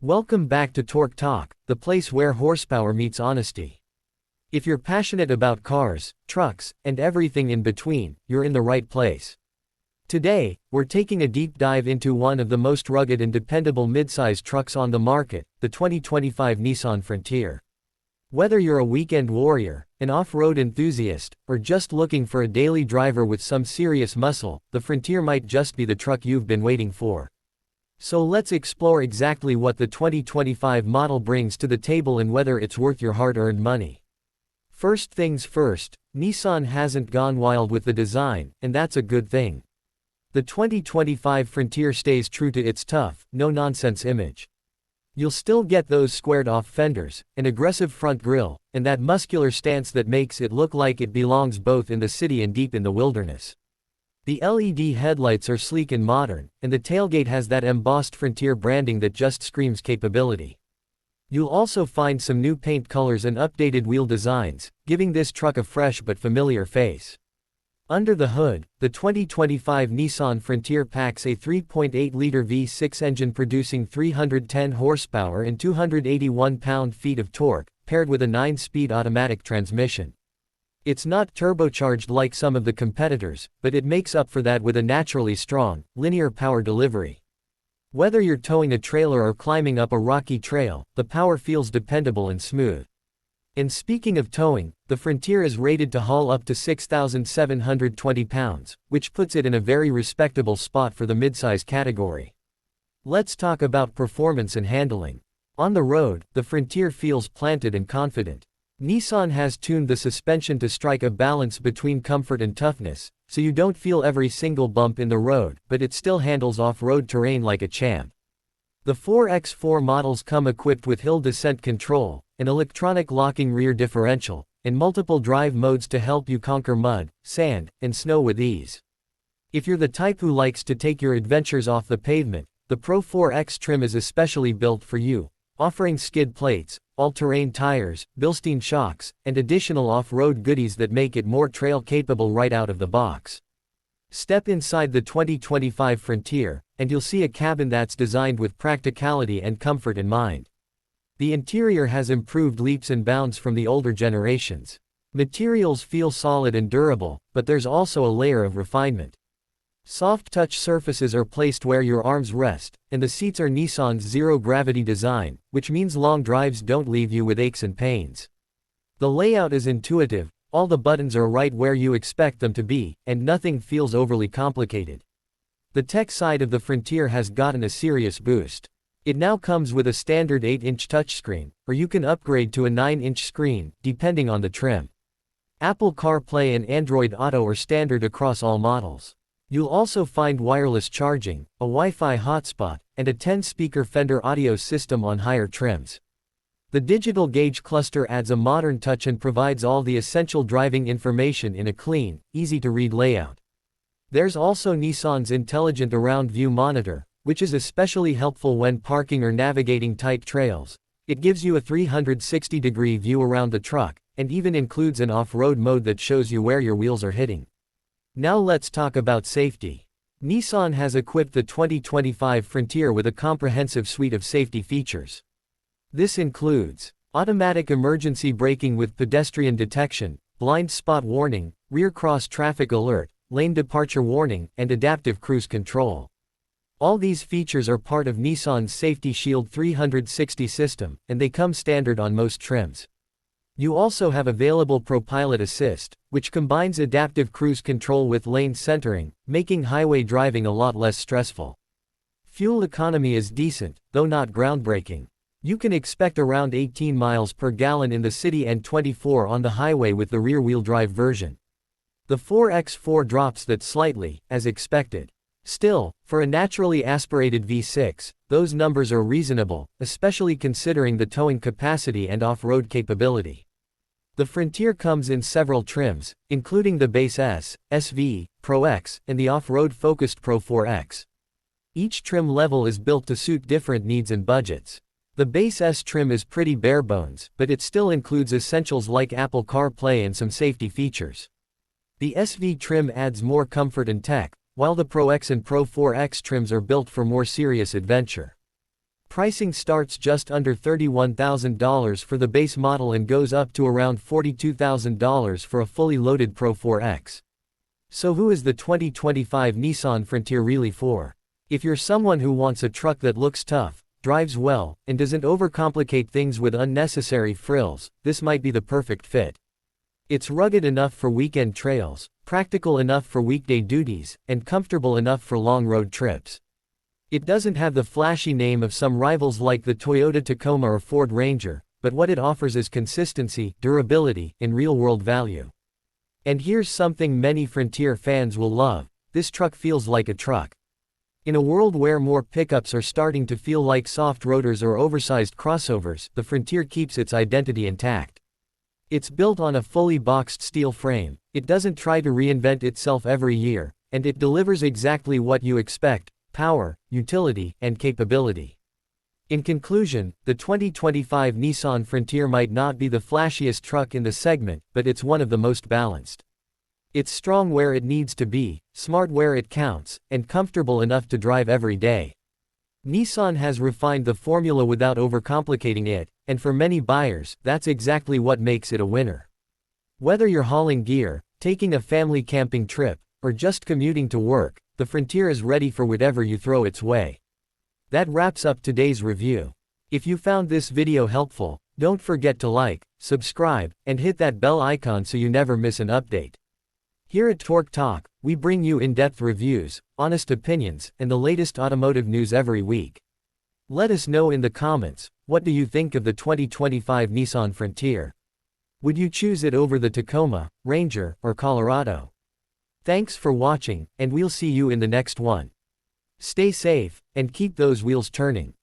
Welcome back to Torque Talk, the place where horsepower meets honesty. If you're passionate about cars, trucks, and everything in between, you're in the right place. Today, we're taking a deep dive into one of the most rugged and dependable midsize trucks on the market, the 2025 Nissan Frontier. Whether you're a weekend warrior, an off-road enthusiast, or just looking for a daily driver with some serious muscle, the Frontier might just be the truck you've been waiting for. So let's explore exactly what the 2025 model brings to the table and whether it's worth your hard-earned money. First things first, Nissan hasn't gone wild with the design, and that's a good thing. The 2025 Frontier stays true to its tough, no-nonsense image. You'll still get those squared-off fenders, an aggressive front grille, and that muscular stance that makes it look like it belongs both in the city and deep in the wilderness. The LED headlights are sleek and modern, and the tailgate has that embossed Frontier branding that just screams capability. You'll also find some new paint colors and updated wheel designs, giving this truck a fresh but familiar face. Under the hood, the 2025 Nissan Frontier packs a 3.8-liter V6 engine producing 310 horsepower and 281 pound-feet of torque, paired with a 9-speed automatic transmission. It's not turbocharged like some of the competitors, but it makes up for that with a naturally strong, linear power delivery. Whether you're towing a trailer or climbing up a rocky trail, the power feels dependable and smooth. And speaking of towing, the Frontier is rated to haul up to 6,720 pounds, which puts it in a very respectable spot for the midsize category. Let's talk about performance and handling. On the road, the Frontier feels planted and confident. Nissan has tuned the suspension to strike a balance between comfort and toughness, so you don't feel every single bump in the road, but it still handles off-road terrain like a champ. The 4x4 models come equipped with hill descent control, an electronic locking rear differential, and multiple drive modes to help you conquer mud, sand, and snow with ease. If you're the type who likes to take your adventures off the pavement, the Pro 4X trim is especially built for you, offering skid plates, all-terrain tires, Bilstein shocks, and additional off-road goodies that make it more trail-capable right out of the box. Step inside the 2025 Frontier, and you'll see a cabin that's designed with practicality and comfort in mind. The interior has improved leaps and bounds from the older generations. Materials feel solid and durable, but there's also a layer of refinement. Soft touch surfaces are placed where your arms rest, and the seats are Nissan's zero-gravity design, which means long drives don't leave you with aches and pains. The layout is intuitive, all the buttons are right where you expect them to be, and nothing feels overly complicated. The tech side of the Frontier has gotten a serious boost. It now comes with a standard 8-inch touchscreen, or you can upgrade to a 9-inch screen, depending on the trim. Apple CarPlay and Android Auto are standard across all models. You'll also find wireless charging, a Wi-Fi hotspot, and a 10-speaker Fender audio system on higher trims. The digital gauge cluster adds a modern touch and provides all the essential driving information in a clean, easy-to-read layout. There's also Nissan's intelligent around view monitor, which is especially helpful when parking or navigating tight trails. It gives you a 360-degree view around the truck, and even includes an off-road mode that shows you where your wheels are hitting. Now let's talk about safety. Nissan has equipped the 2025 Frontier with a comprehensive suite of safety features. This includes automatic emergency braking with pedestrian detection, blind spot warning, rear cross traffic alert, lane departure warning, and adaptive cruise control. All these features are part of Nissan's Safety Shield 360 system, and they come standard on most trims. You also have available ProPilot Assist, which combines adaptive cruise control with lane centering, making highway driving a lot less stressful. Fuel economy is decent, though not groundbreaking. You can expect around 18 miles per gallon in the city and 24 on the highway with the rear-wheel drive version. The 4x4 drops that slightly, as expected. Still, for a naturally aspirated V6, those numbers are reasonable, especially considering the towing capacity and off-road capability. The Frontier comes in several trims, including the base S, SV, Pro X, and the off-road focused Pro 4X. Each trim level is built to suit different needs and budgets. The base S trim is pretty bare bones, but it still includes essentials like Apple CarPlay and some safety features. The SV trim adds more comfort and tech, while the Pro X and Pro 4X trims are built for more serious adventure. Pricing starts just under $31,000 for the base model and goes up to around $42,000 for a fully loaded Pro 4X. So who is the 2025 Nissan Frontier really for? If you're someone who wants a truck that looks tough, drives well, and doesn't overcomplicate things with unnecessary frills, this might be the perfect fit. It's rugged enough for weekend trails, practical enough for weekday duties, and comfortable enough for long road trips. It doesn't have the flashy name of some rivals like the Toyota Tacoma or Ford Ranger, but what it offers is consistency, durability, and real-world value. And here's something many Frontier fans will love: this truck feels like a truck. In a world where more pickups are starting to feel like soft rotors or oversized crossovers, the Frontier keeps its identity intact. It's built on a fully boxed steel frame, it doesn't try to reinvent itself every year, and it delivers exactly what you expect: power, utility, and capability. In conclusion, the 2025 Nissan Frontier might not be the flashiest truck in the segment, but it's one of the most balanced. It's strong where it needs to be, smart where it counts, and comfortable enough to drive every day. Nissan has refined the formula without overcomplicating it, and for many buyers, that's exactly what makes it a winner. Whether you're hauling gear, taking a family camping trip, or just commuting to work, the Frontier is ready for whatever you throw its way. That wraps up today's review. If you found this video helpful, don't forget to like, subscribe, and hit that bell icon so you never miss an update. Here at Torque Talk, we bring you in-depth reviews, honest opinions, and the latest automotive news every week. Let us know in the comments, what do you think of the 2025 Nissan Frontier? Would you choose it over the Tacoma, Ranger, or Colorado? Thanks for watching, and we'll see you in the next one. Stay safe, and keep those wheels turning.